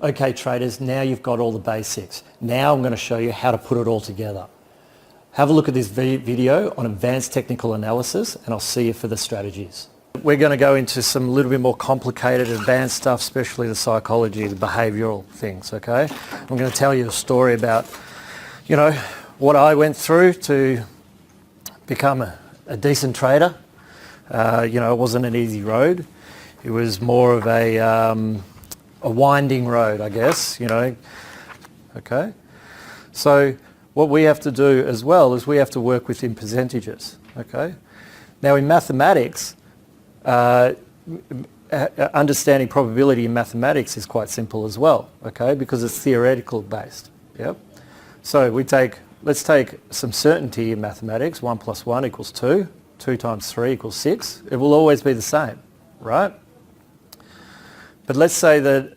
Okay, traders, now you've got all the basics. Now I'm going to show you how to put it all together. Have a look at this video on advanced technical analysis and I'll see you for the strategies. We're going to go into some little bit more complicated advanced stuff, especially the psychology, the behavioural things, okay? I'm going to tell you a story about, you know, what I went through to become a decent trader. You know, it wasn't an easy road. It was more of a winding road, I guess, you know, okay? So what we have to do as well is we have to work within percentages, okay? Now in mathematics, understanding probability in mathematics is quite simple as well, okay, because it's theoretical based, yep? So let's take some certainty in mathematics, 1 + 1 = 2, 2 × 3 = 6, it will always be the same, right? But let's say that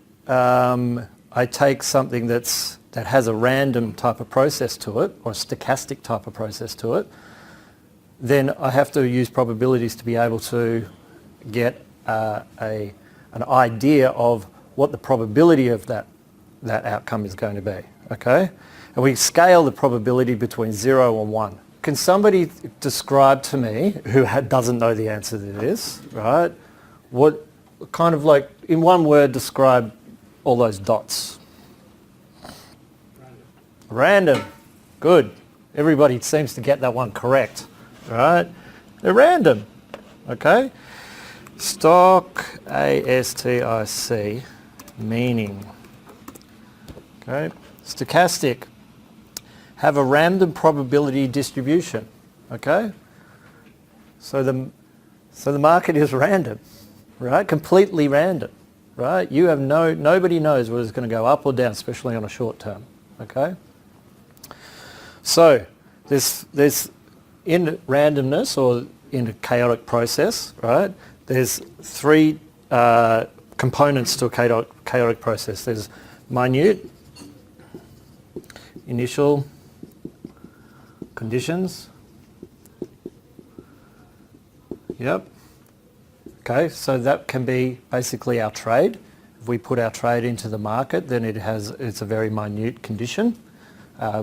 I take something that has a random type of process to it, or a stochastic type of process to it, then I have to use probabilities to be able to get an idea of what the probability of that outcome is going to be, okay? And we scale the probability between 0 and 1. Can somebody describe to me, who doesn't know the answer to this, right, what kind of, like, in one word, describe all those dots? Random. Good. Everybody seems to get that one correct, right? They're random, okay? A-S-T-I-C, meaning, okay? Stochastic, have a random probability distribution, okay? So the market is random, right? Completely random, right? You have nobody knows whether it's going to go up or down, especially on a short term, okay? So there's in randomness, or in a chaotic process, right? There's three components to a chaotic process. There's minute, initial conditions. Yep. Okay, so that can be basically our trade. If we put our trade into the market, then it's a very minute condition,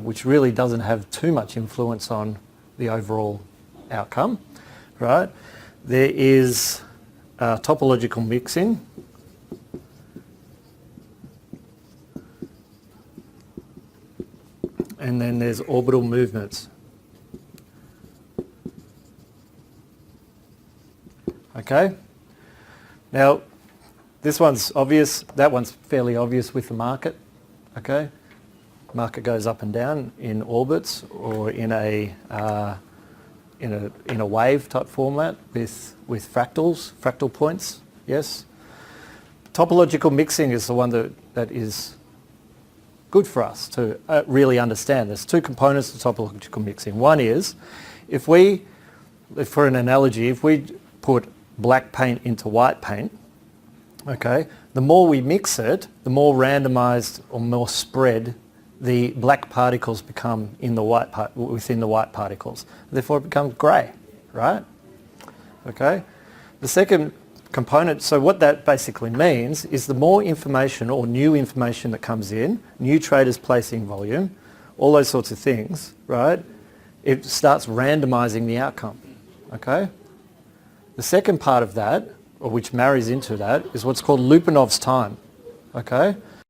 which really doesn't have too much influence on the overall outcome, right? There is topological mixing. And then there's orbital movements. Okay? Now, this one's obvious, that one's fairly obvious with the market, okay? Market goes up and down in orbits, or in a wave type format with fractals, fractal points, yes? Topological mixing is the one that is good for us to really understand. There's two components to topological mixing. One is, for an analogy, if we put black paint into white paint, okay, the more we mix it, the more randomized or more spread the black particles become in the within the white particles. Therefore it becomes grey, right? Okay. The second component, so what that basically means is the more information or new information that comes in, new traders placing volume, all those sorts of things, right? It starts randomizing the outcome, okay? The second part of that, or which marries into that, is what's called Lyapunov's time, okay?